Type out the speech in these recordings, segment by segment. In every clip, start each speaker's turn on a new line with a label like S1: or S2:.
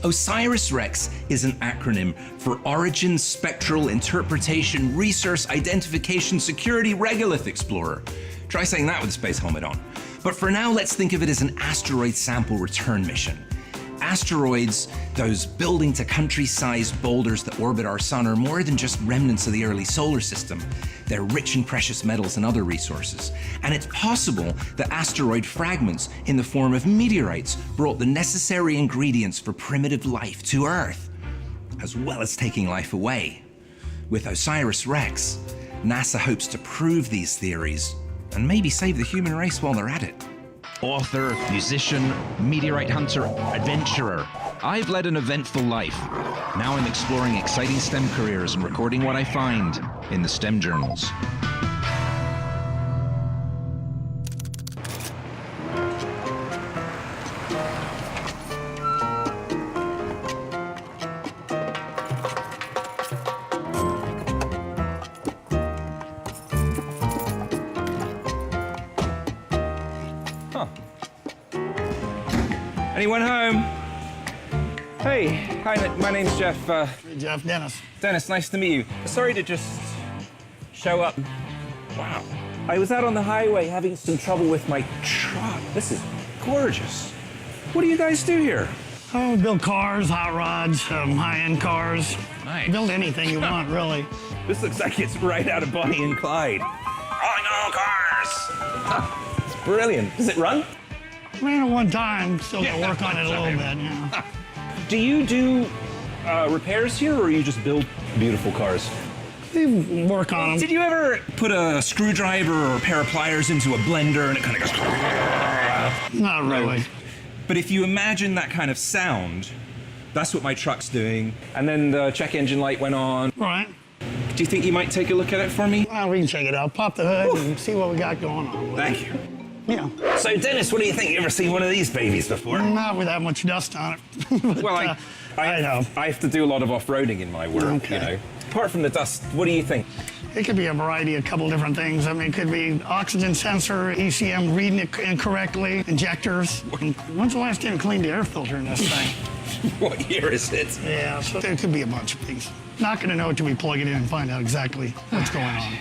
S1: OSIRIS-REx is an acronym for Origin, Spectral, Interpretation, Resource, Identification, Security, Regolith Explorer. Try saying that with a space helmet on. But for now, let's think of it as an asteroid sample return mission. Asteroids, those building to country-sized boulders that orbit our sun, are more than just remnants of the early solar system. They're rich in precious metals and other resources. And it's possible that asteroid fragments in the form of meteorites brought the necessary ingredients for primitive life to Earth, as well as taking life away. With OSIRIS-REx, NASA hopes to prove these theories and maybe save the human race while they're at it.
S2: Author, musician, meteorite hunter, adventurer. I've led an eventful life. Now I'm exploring exciting STEM careers and recording what I find in the STEM journals.
S1: Anyone home? Hey, hi, my name's Geoff.
S3: Geoff, Dennis.
S1: Dennis, nice to meet you. Sorry to just show up. Wow. I was out on the highway having some trouble with my truck. This is gorgeous. What do you guys do here?
S3: Oh, we build cars, hot rods, high-end cars.
S1: Nice.
S3: Build anything you want, really.
S1: This looks like it's right out of Bonnie and Clyde. I know cars! It's brilliant. Does it run?
S3: Ran it one time, still got to work on it a little bit, you know.
S1: Do you do repairs here, or you just build beautiful cars?
S3: We work on them.
S1: Did you ever put a screwdriver or a pair of pliers into a blender and it kind of goes...
S3: Not really.
S1: But if you imagine that kind of sound, that's what my truck's doing. And then the check engine light went on.
S3: Right.
S1: Do you think you might take a look at it for me?
S3: Well, we can check it out. Pop the hood and see what we got going on.
S1: Thank you.
S3: Yeah.
S1: So, Dennis, what do you think? You ever seen one of these babies before?
S3: Not with that much dust on it. But,
S1: Well,
S3: I know.
S1: I have to do a lot of off-roading in my work,
S3: Okay.
S1: you know. Apart from the dust, what do you think?
S3: It could be a variety, a couple different things. I mean, it could be oxygen sensor, ECM reading it incorrectly, injectors. When's the last time you cleaned the air filter in this thing?
S1: What year is it?
S3: Yeah, so there could be a bunch of things. Not going to know until we plug it in and find out exactly what's going on.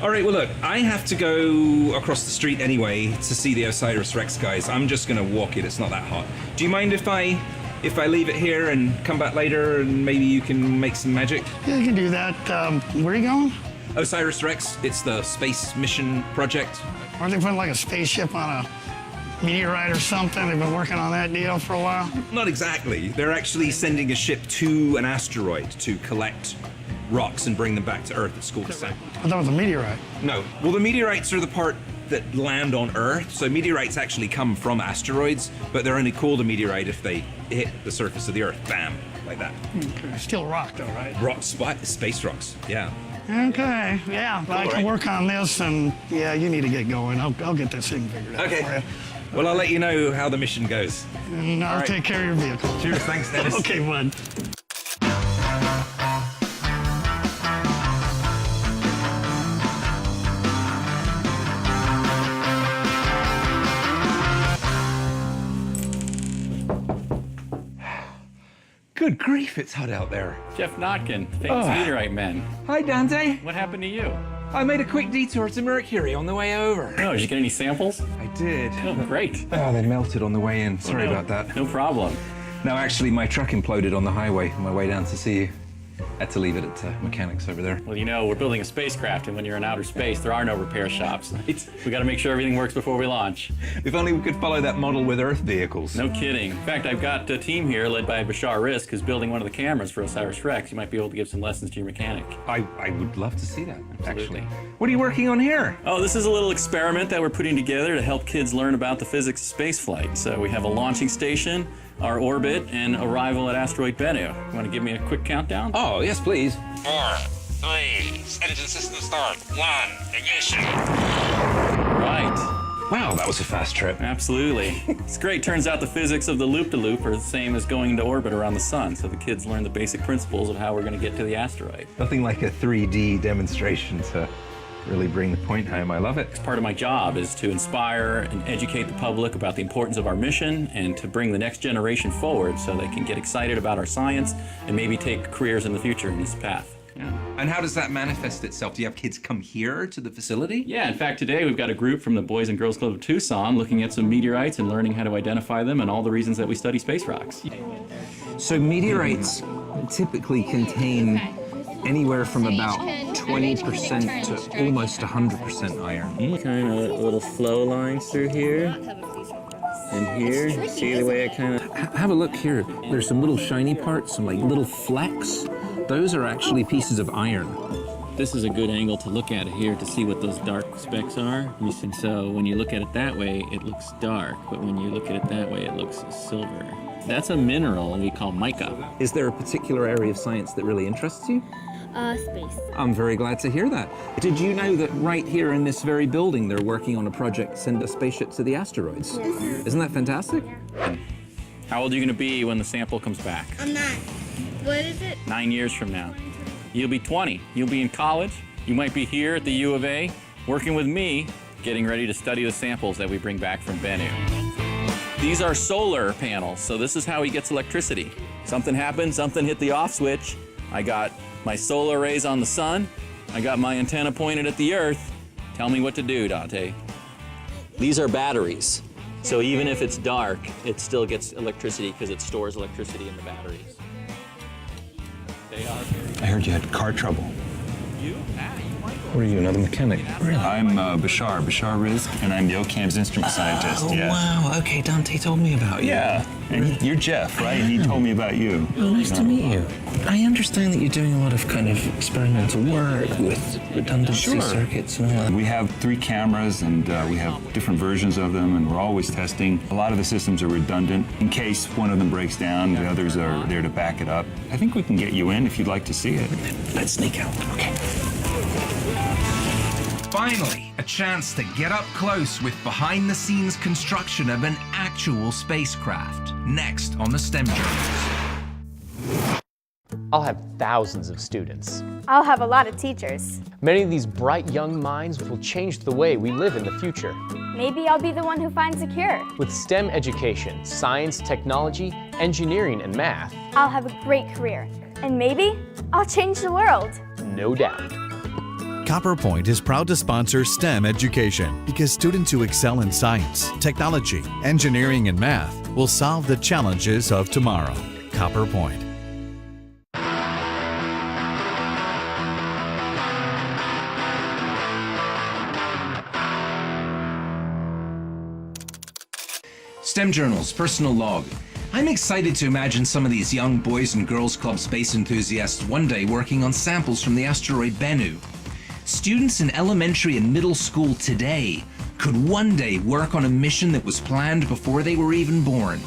S1: All right, well, look, I have to go across the street anyway to see the OSIRIS-REx guys. I'm just going to walk it. It's not that hot. Do you mind if I leave it here and come back later and maybe you can make some magic?
S3: Yeah, you can do that. Where are you going?
S1: OSIRIS-REx, it's the space mission project.
S3: Aren't they putting like a spaceship on a meteorite or something? They've been working on that deal for a while.
S1: Not exactly. They're actually sending a ship to an asteroid to collect rocks and bring them back to Earth at school to sample.
S3: I thought it was a meteorite.
S1: No. Well, the meteorites are the part that land on Earth. So meteorites actually come from asteroids, but they're only called a meteorite if they hit the surface of the Earth. Bam. Like that.
S3: Okay. Still rock though, right?
S1: Rock spot, space rocks. Yeah.
S3: Okay, yeah. Cool, I can work on this and yeah, you need to get going. I'll get this thing figured out for
S1: Okay.
S3: you.
S1: Well, I'll let you know how the mission goes.
S3: And I'll
S1: right.
S3: take care of your vehicle.
S1: Cheers. Thanks, Dennis.
S3: Okay, bud.
S1: Good grief, it's hot out there.
S4: Geoff Notkin, famous meteorite man.
S1: Hi, Dante.
S4: What happened to you?
S1: I made a quick detour to Mercury on the way over.
S4: Oh, did you get any samples?
S1: I did.
S4: Oh, great.
S1: Oh, they melted on the way in. Sorry
S4: no.
S1: about that.
S4: No problem.
S1: No, actually, my truck imploded on the highway on my way down to see you. Had to leave it at mechanics over there.
S4: Well, you know, we're building a spacecraft, and when you're in outer space, there are no repair shops. We got to make sure everything works before we launch.
S1: If only we could follow that model with Earth vehicles.
S4: No kidding. In fact, I've got a team here led by Bashar Risk, who's building one of the cameras for OSIRIS-REx. You might be able to give some lessons to your mechanic.
S1: I would love to see that,
S4: Absolutely.
S1: actually. What are you working on here?
S4: Oh, this is a little experiment that we're putting together to help kids learn about the physics of spaceflight. So we have a launching station, our orbit, and arrival at asteroid Bennu. You want to give me a quick countdown?
S1: Oh, yes, please.
S5: 4, 3, engine system start, 1, ignition.
S4: Right.
S1: Wow, that was a fast trip.
S4: Absolutely. It's great. Turns out the physics of the loop-to-loop are the same as going into orbit around the sun, so the kids learn the basic principles of how we're going to get to the asteroid.
S1: Nothing like a 3D demonstration to Really bring the point home. I love it.
S4: Part of my job is to inspire and educate the public about the importance of our mission and to bring the next generation forward so they can get excited about our science and maybe take careers in the future in this path.
S1: Yeah. And how does that manifest itself? Do you have kids come here to the facility?
S4: Yeah, in fact, today we've got a group from the Boys and Girls Club of Tucson looking at some meteorites and learning how to identify them and all the reasons that we study space rocks.
S2: So meteorites typically contain anywhere from about 20% to almost 100% iron.
S4: Kind of little flow lines through here and here. See the way I kind of...
S2: Have a look here. There's some little shiny parts, some like little flecks. Those are actually pieces of iron.
S4: This is a good angle to look at it here to see what those dark specks are. And so when you look at it that way, it looks dark, but when you look at it that way, it looks silver. That's a mineral we call mica.
S2: Is there a particular area of science that really interests you?
S6: Space.
S2: I'm very glad to hear that. Did you know that right here in this very building, they're working on a project to send a spaceship to the asteroids?
S6: Yes.
S2: Isn't that fantastic?
S4: How old are you going to be when the sample comes back?
S6: I'm not. What is it?
S4: 9 years from now. You'll be 20. You'll be in college. You might be here at the U of A, working with me, getting ready to study the samples that we bring back from Bennu. These are solar panels, so this is how he gets electricity. Something happened, something hit the off switch. I got my solar rays on the sun. I got my antenna pointed at the Earth. Tell me what to do, Dante. These are batteries. So even if it's dark, it still gets electricity because it stores electricity in the batteries. They are very...
S7: I heard you had car trouble.
S4: You?
S7: What are you, another mechanic? Really? I'm Bashar Rizk, and I'm the OCAM's instrument scientist.
S2: Oh, wow. Okay, Dante told me about you.
S7: Yeah, and you're Geoff, right? And he told me about you.
S2: Oh, nice to meet you. I understand that you're doing a lot of kind of experimental work with redundancy circuits and all that.
S7: We have 3 cameras, and we have different versions of them, and we're always testing. A lot of the systems are redundant. In case one of them breaks down, the others are there to back it up. I think we can get you in if you'd like to see it.
S2: Let's sneak out. Okay.
S1: Finally, a chance to get up close with behind-the-scenes construction of an actual spacecraft. Next on the STEM Journals.
S8: I'll have thousands of students.
S9: I'll have a lot of teachers.
S8: Many of these bright young minds will change the way we live in the future.
S9: Maybe I'll be the one who finds a cure.
S8: With STEM education, science, technology, engineering, and math,
S9: I'll have a great career. And maybe I'll change the world.
S8: no doubt.
S10: Copper Point is proud to sponsor STEM education because students who excel in science, technology, engineering, and math will solve the challenges of tomorrow. Copper Point.
S1: STEM Journals, personal log. I'm excited to imagine some of these young Boys and Girls Club space enthusiasts one day working on samples from the asteroid Bennu. Students in elementary and middle school today could one day work on a mission that was planned before they were even born.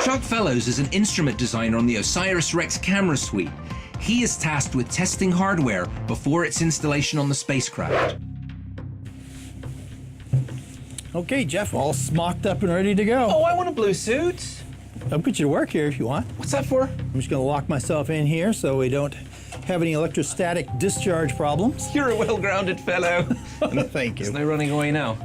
S1: Chuck Fellows is an instrument designer on the OSIRIS-REx camera suite. He is tasked with testing hardware before its installation on the spacecraft.
S11: Okay, Geoff, all smocked up and ready to go.
S1: Oh, I want a blue suit.
S11: I'll put you to work here if you want.
S1: What's that for?
S11: I'm just going to lock myself in here so we don't have any electrostatic discharge problems.
S1: You're a well-grounded fellow.
S11: Thank you.
S1: There's no running away now.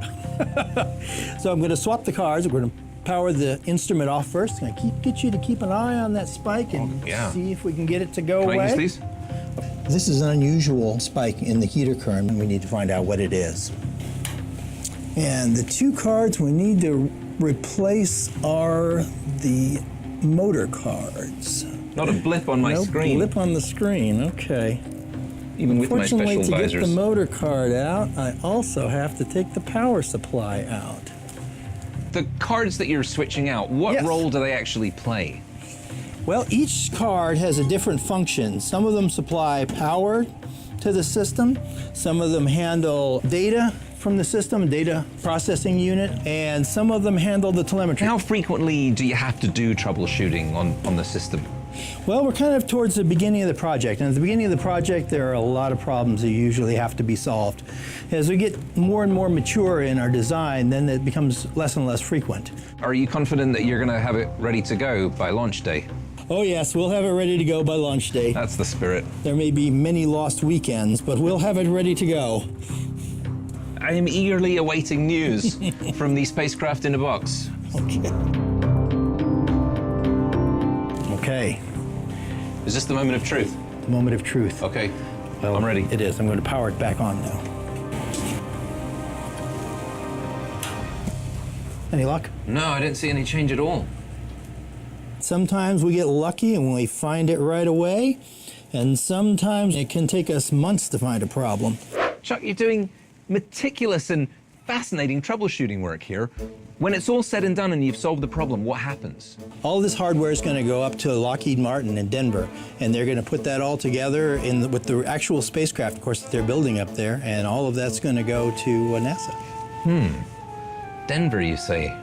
S11: So I'm going to swap the cards. We're going to power the instrument off first. I'm going to get you to keep an eye on that spike and see if we can get it to go away.
S1: Can I use these?
S11: This is an unusual spike in the heater current, and we need to find out what it is. And the 2 cards we need to replace are the motor cards.
S1: Not a blip on my screen.
S11: No blip on the screen, okay.
S1: Even with my special
S11: Fortunately, to
S1: visors.
S11: get the motor card out, I also have to take the power supply out.
S1: The cards that you're switching out, what role do they actually play?
S11: Well, each card has a different function. Some of them supply power to the system. Some of them handle data from the system, data processing unit, and some of them handle the telemetry.
S2: How frequently do you have to do troubleshooting on the system?
S11: Well, we're kind of towards the beginning of the project, and at the beginning of the project there are a lot of problems that usually have to be solved. As we get more and more mature in our design, then it becomes less and less frequent.
S2: Are you confident that you're going to have it ready to go by launch day?
S11: Oh yes, we'll have it ready to go by launch day.
S2: That's the spirit.
S11: There may be many lost weekends, but we'll have it ready to go.
S2: I am eagerly awaiting news from the spacecraft in a box.
S11: Okay. Okay.
S2: Is this the moment of truth?
S11: The moment of truth.
S2: Okay.
S11: Well,
S2: I'm ready.
S11: It is. I'm going to power it back on now. Any luck?
S2: No, I didn't see any change at all.
S11: Sometimes we get lucky and we find it right away, and sometimes it can take us months to find a problem.
S2: Chuck, you're doing meticulous and fascinating troubleshooting work here. When it's all said and done and you've solved the problem, what happens?
S11: All this hardware is going to go up to Lockheed Martin in Denver, and they're going to put that all together with the actual spacecraft, of course, that they're building up there, and all of that's going to go to NASA.
S2: Denver, you say?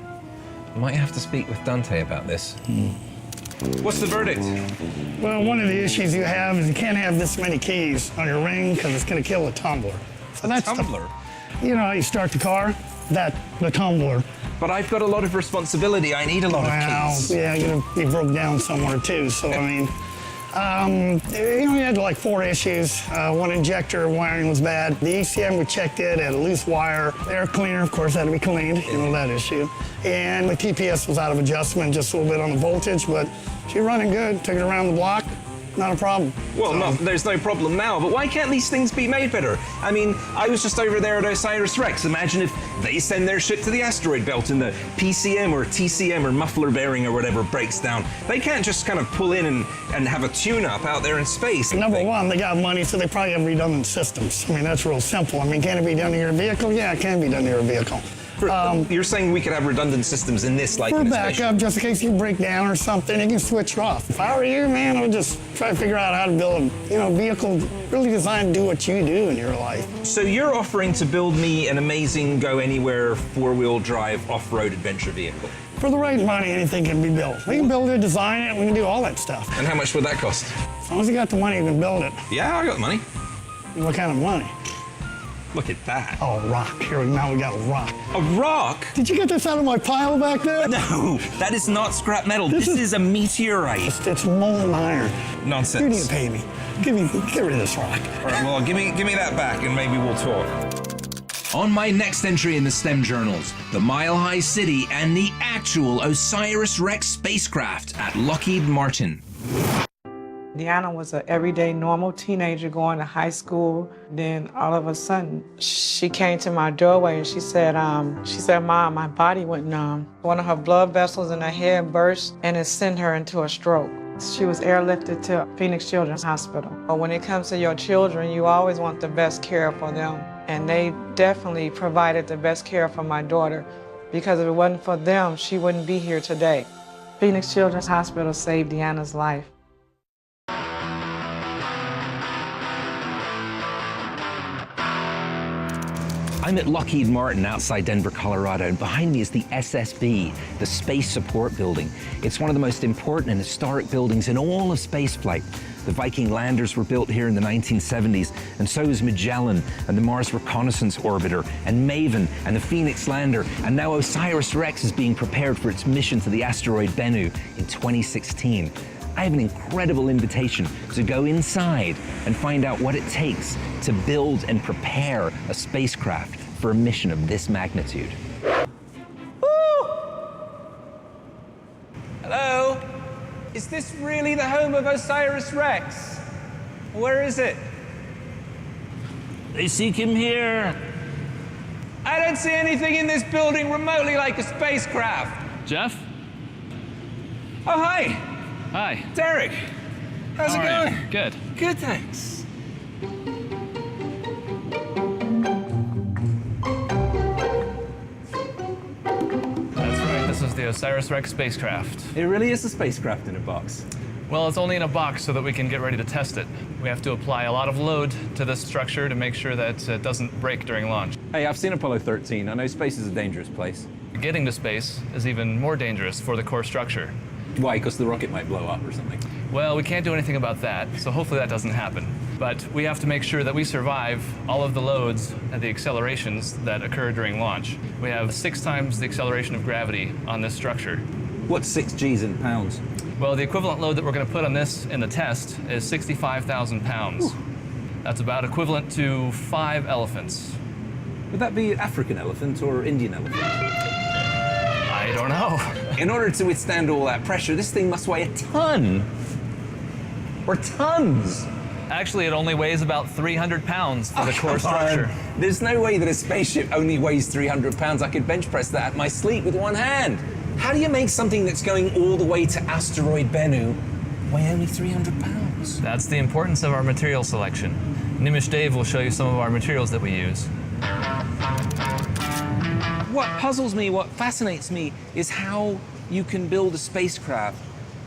S2: Might have to speak with Dante about this. What's the verdict?
S3: Well, one of the issues you have is you can't have this many keys on your ring because it's going to kill the tumbler. So that's
S2: Tumbler?
S3: You know how you start the car? The tumbler.
S2: But I've got a lot of responsibility. I need a lot of keys.
S3: Yeah, you're going to be broke down somewhere too. So, I mean, you know, we had like 4 issues. One injector wiring was bad. The ECM, we checked it, had a loose wire. The air cleaner, of course, had to be cleaned, you know, that issue. And the TPS was out of adjustment, just a little bit on the voltage, but she's running good. Took it around the block. Not a problem.
S2: Well, no, there's no problem now, but why can't these things be made better? I mean, I was just over there at OSIRIS-REx. Imagine if they send their shit to the asteroid belt and the PCM or TCM or muffler bearing or whatever breaks down. They can't just kind of pull in and have a tune-up out there in space.
S3: Number one, they got money, so they probably have redundant systems. I mean, that's real simple. I mean, can it be done to your vehicle? Yeah, it can be done to your vehicle.
S2: You're saying we could have redundant systems in this, like
S3: For
S2: in a
S3: backup,
S2: spaceship?
S3: just in case you break down or something, you can switch off. If I were you, man, I would just try to figure out how to build a vehicle really designed to do what you do in your life.
S2: So you're offering to build me an amazing go-anywhere 4-wheel drive off-road adventure vehicle?
S3: For the right money, anything can be built. We can build it, design it, we can do all that stuff.
S2: And how much would that cost?
S3: As long as you got the money, you can build it.
S2: Yeah, I got the money.
S3: What kind of money?
S2: Look at that.
S3: Oh, rock. Now we got rock.
S2: A rock?
S3: Did you get this out of my pile back there?
S2: No, that is not scrap metal. This is a meteorite.
S3: It's molten iron.
S2: Nonsense.
S3: You need to pay me. Get rid of this rock.
S2: All right, well, give me that back and maybe we'll talk.
S1: On my next entry in the STEM journals, the Mile High City and the actual OSIRIS-REx spacecraft at Lockheed Martin.
S12: Deanna was an everyday normal teenager going to high school. Then all of a sudden, she came to my doorway and she said, Mom, my body went numb. One of her blood vessels in her head burst and it sent her into a stroke. She was airlifted to Phoenix Children's Hospital. But when it comes to your children, you always want the best care for them. And they definitely provided the best care for my daughter, because if it wasn't for them, she wouldn't be here today. Phoenix Children's Hospital saved Deanna's life.
S2: I'm at Lockheed Martin outside Denver, Colorado, and behind me is the SSB, the Space Support Building. It's one of the most important and historic buildings in all of spaceflight. The Viking landers were built here in the 1970s, and so is Magellan and the Mars Reconnaissance Orbiter, and Maven and the Phoenix lander, and now OSIRIS-REx is being prepared for its mission to the asteroid Bennu in 2016. I have an incredible invitation to go inside and find out what it takes to build and prepare a spacecraft for a mission of this magnitude. Woo! Hello? Is this really the home of OSIRIS-REx? Where is it?
S13: They seek him here.
S2: I don't see anything in this building remotely like a spacecraft.
S13: Geoff?
S2: Oh, hi.
S13: Hi.
S2: Derek. How's it going?
S13: Good.
S2: Good, thanks.
S13: That's right. This is the OSIRIS-REx spacecraft.
S2: It really is a spacecraft in a box.
S13: Well, it's only in a box so that we can get ready to test it. We have to apply a lot of load to this structure to make sure that it doesn't break during launch.
S2: Hey, I've seen Apollo 13. I know space is a dangerous place.
S13: Getting to space is even more dangerous for the core structure.
S2: Why? Because the rocket might blow up or something?
S13: Well, we can't do anything about that, so hopefully that doesn't happen. But we have to make sure that we survive all of the loads and the accelerations that occur during launch. We have 6 times the acceleration of gravity on this structure.
S2: What's 6 G's in pounds?
S13: Well, the equivalent load that we're going to put on this in the test is 65,000 pounds. That's about equivalent to 5 elephants.
S1: Would that be African elephant or Indian elephant?
S13: I don't know.
S1: In order to withstand all that pressure, this thing must weigh a ton. Or tons.
S13: Actually, it only weighs about 300 pounds for the core structure.
S1: There's no way that a spaceship only weighs 300 pounds. I could bench press that at my sleep with one hand. How do you make something that's going all the way to asteroid Bennu weigh only 300 pounds?
S13: That's the importance of our material selection. Nimish Dave will show you some of our materials that we use.
S1: What puzzles me, what fascinates me, is how you can build a spacecraft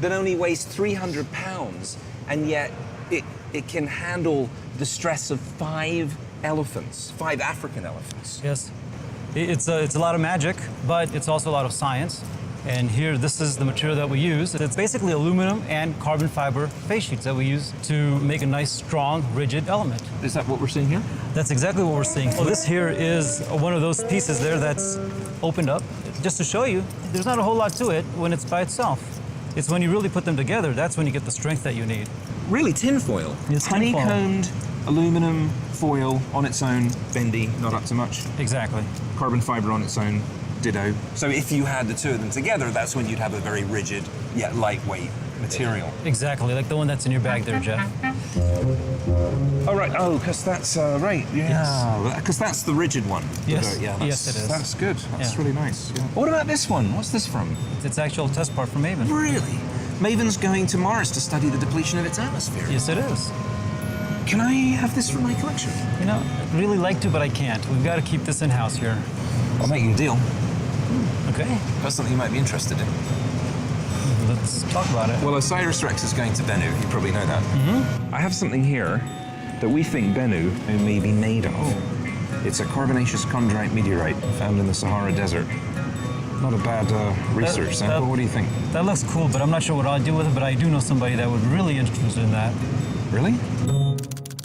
S1: that only weighs 300 pounds, and yet it can handle the stress of 5 elephants, 5 African elephants.
S14: Yes. It's a lot of magic, but it's also a lot of science. And here, this is the material that we use. It's basically aluminum and carbon fiber face sheets that we use to make a nice, strong, rigid element.
S1: Is that what we're seeing here?
S14: That's exactly what we're seeing. So this here is one of those pieces there that's opened up. Just to show you, there's not a whole lot to it when it's by itself. It's when you really put them together, that's when you get the strength that you need.
S1: Really, tin foil?
S14: It's tin foil.
S1: Honeycombed aluminum foil on its own, bendy, not up to much.
S14: Exactly.
S1: Carbon fiber on its own, ditto. So if you had the two of them together, that's when you'd have a very rigid, yet lightweight material.
S14: Exactly, like the one that's in your bag there, Geoff.
S1: Oh, right. Oh, because that's, right, yeah. Because that's the rigid one.
S14: Yes,
S1: Yeah,
S14: yes it is.
S1: That's good. That's
S14: Yeah.
S1: really nice. Yeah. What about this one? What's this from?
S14: It's actual test part from Maven.
S1: Really? Maven's going to Mars to study the depletion of its atmosphere.
S14: Yes, it is.
S1: Can I have this for my collection?
S14: You know, I'd really like to, but I can't. We've got to keep this in-house here.
S1: I'll make you a deal.
S14: Okay.
S1: That's something you might be interested in.
S14: Let's talk about it.
S1: Well, OSIRIS-REx is going to Bennu. You probably know that.
S14: Mm-hmm.
S1: I have something here that we think Bennu may be made of. It's a carbonaceous chondrite meteorite found in the Sahara Desert. Not a bad research sample. What do you think?
S14: That looks cool, but I'm not sure what I'll do with it, but I do know somebody that would really interested in that.
S1: Really?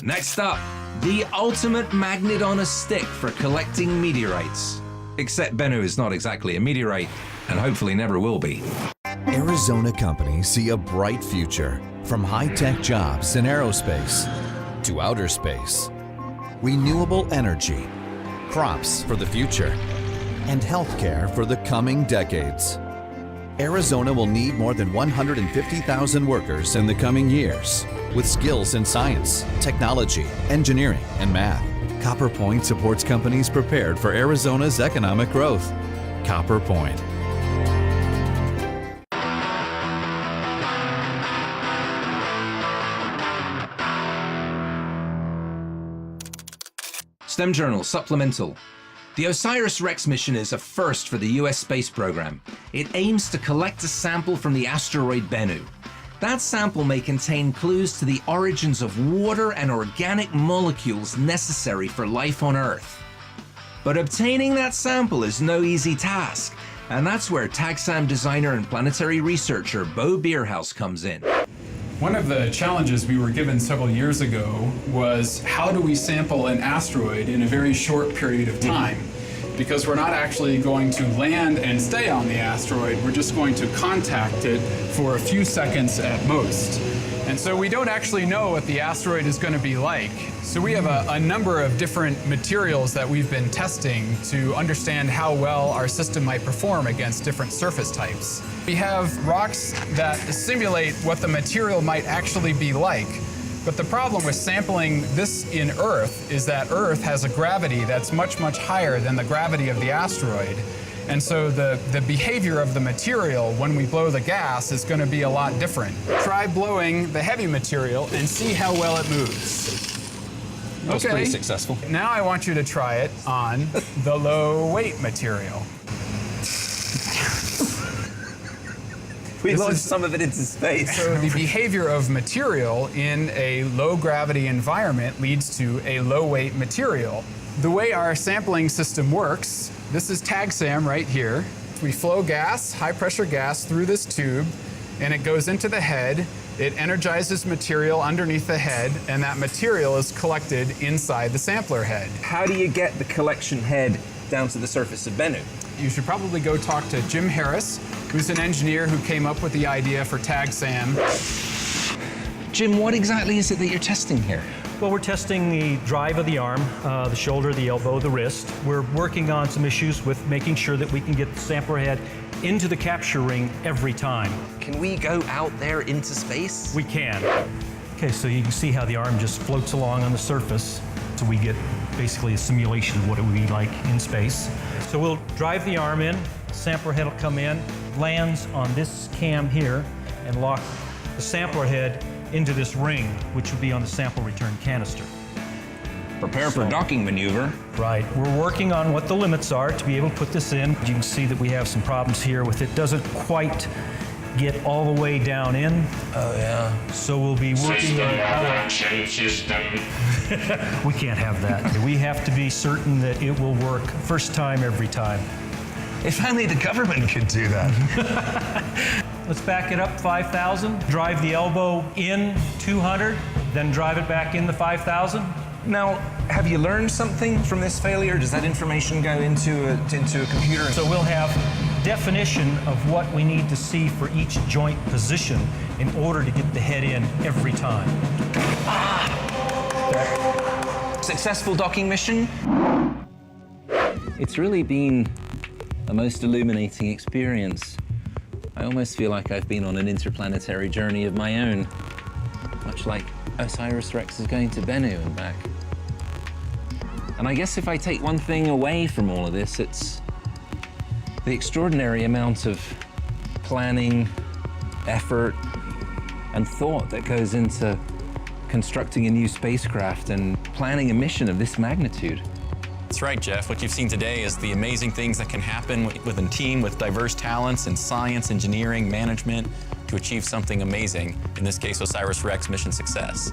S1: Next up, the ultimate magnet on a stick for collecting meteorites. Except Bennu is not exactly a meteorite, and hopefully never will be.
S10: Arizona companies see a bright future, from high-tech jobs in aerospace to outer space, renewable energy, crops for the future, and healthcare for the coming decades. Arizona will need more than 150,000 workers in the coming years, with skills in science, technology, engineering, and math. Copper Point supports companies prepared for Arizona's economic growth. Copper Point.
S1: STEM Journal Supplemental. The OSIRIS-REx mission is a first for the US space program. It aims to collect a sample from the asteroid Bennu. That sample may contain clues to the origins of water and organic molecules necessary for life on Earth. But obtaining that sample is no easy task, and that's where TAGSAM designer and planetary researcher Bo Bierhaus comes in.
S15: One of the challenges we were given several years ago was how do we sample an asteroid in a very short period of time? Because we're not actually going to land and stay on the asteroid, we're just going to contact it for a few seconds at most. And so we don't actually know what the asteroid is going to be like. So we have a number of different materials that we've been testing to understand how well our system might perform against different surface types. We have rocks that simulate what the material might actually be like. But the problem with sampling this in Earth is that Earth has a gravity that's much, much higher than the gravity of the asteroid. And so the behavior of the material when we blow the gas is going to be a lot different. Try blowing the heavy material and see how well it moves.
S1: That's pretty successful.
S15: Now I want you to try it on the low weight material.
S1: We launched some of it into space.
S15: So the behavior of material in a low gravity environment leads to a low weight material. The way our sampling system works, this is TAGSAM right here. We flow gas, high pressure gas, through this tube, and it goes into the head. It energizes material underneath the head, and that material is collected inside the sampler head.
S1: How do you get the collection head down to the surface of Bennu?
S15: You should probably go talk to Jim Harris, who's an engineer who came up with the idea for TAGSAM.
S1: Jim, what exactly is it that you're testing here?
S16: Well, we're testing the drive of the arm, the shoulder, the elbow, the wrist. We're working on some issues with making sure that we can get the sampler head into the capture ring every time.
S1: Can we go out there into space?
S16: We can. Okay, so you can see how the arm just floats along on the surface. So we get basically a simulation of what it would be like in space. So we'll drive the arm in, sampler head will come in, lands on this cam here, and lock the sampler head into this ring, which will be on the sample return canister.
S1: Prepare for docking maneuver.
S16: Right. We're working on what the limits are to be able to put this in. You can see that we have some problems here with it. Doesn't quite get all the way down in.
S1: Oh, yeah.
S16: So we'll be working on... We can't have that. We have to be certain that it will work first time, every time.
S1: If only the government could do that.
S16: Let's back it up 5,000. Drive the elbow in 200, then drive it back in the 5,000.
S1: Now, have you learned something from this failure? Does that information go into a computer?
S16: So we'll have definition of what we need to see for each joint position in order to get the head in every time.
S1: Successful docking mission?
S2: It's really been a most illuminating experience. I almost feel like I've been on an interplanetary journey of my own, much like OSIRIS-REx is going to Bennu and back. And I guess if I take one thing away from all of this, it's the extraordinary amount of planning, effort, and thought that goes into constructing a new spacecraft and planning a mission of this magnitude.
S4: That's right, Geoff. What you've seen today is the amazing things that can happen within a team with diverse talents in science, engineering, management to achieve something amazing, in this case, OSIRIS-REx mission success.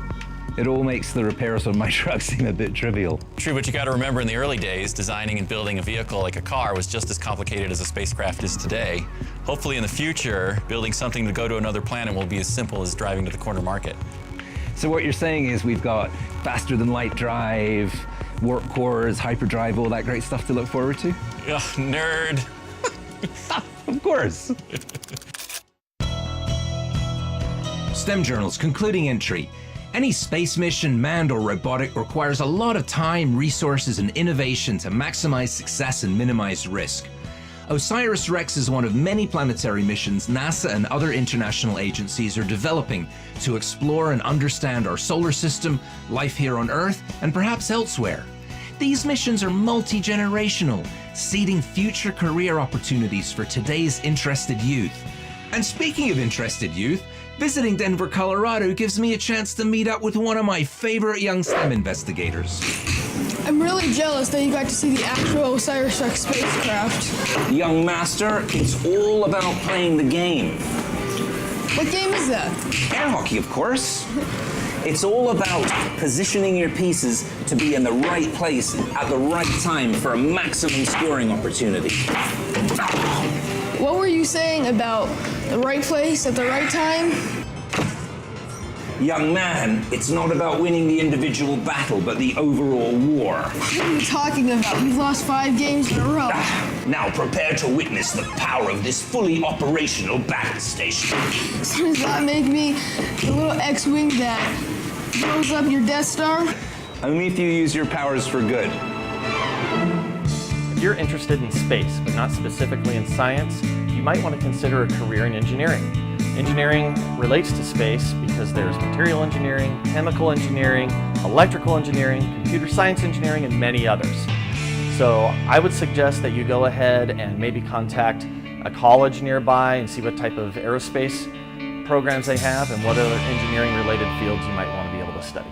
S2: It all makes the repairs on my truck seem a bit trivial.
S4: True, but you got to remember in the early days, designing and building a vehicle like a car was just as complicated as a spacecraft is today. Hopefully in the future, building something to go to another planet will be as simple as driving to the corner market.
S2: So what you're saying is we've got faster than light drive, warp cores, hyperdrive, all that great stuff to look forward to?
S4: Ugh, nerd.
S2: Of course.
S1: STEM Journal's concluding entry. Any space mission, manned or robotic, requires a lot of time, resources, and innovation to maximize success and minimize risk. OSIRIS-REx is one of many planetary missions NASA and other international agencies are developing to explore and understand our solar system, life here on Earth, and perhaps elsewhere. These missions are multi-generational, seeding future career opportunities for today's interested youth. And speaking of interested youth, visiting Denver, Colorado gives me a chance to meet up with one of my favorite young STEM investigators.
S17: I'm really jealous that you got to see the actual OSIRIS-REx spacecraft.
S1: Young master, it's all about playing the game.
S17: What game is that?
S1: Air hockey, of course. It's all about positioning your pieces to be in the right place at the right time for a maximum scoring opportunity.
S17: What were you saying about the right place at the right time?
S1: Young man, it's not about winning the individual battle, but the overall war.
S17: What are you talking about? You've lost 5 games in a row.
S1: Now prepare to witness the power of this fully operational battle station.
S17: So does that make me the little X-Wing that blows up your Death Star?
S1: Only if you use your powers for good.
S8: If you're interested in space, but not specifically in science, you might want to consider a career in engineering. Engineering relates to space because there's material engineering, chemical engineering, electrical engineering, computer science engineering, and many others. So I would suggest that you go ahead and maybe contact a college nearby and see what type of aerospace programs they have and what other engineering related fields you might want to be able to study.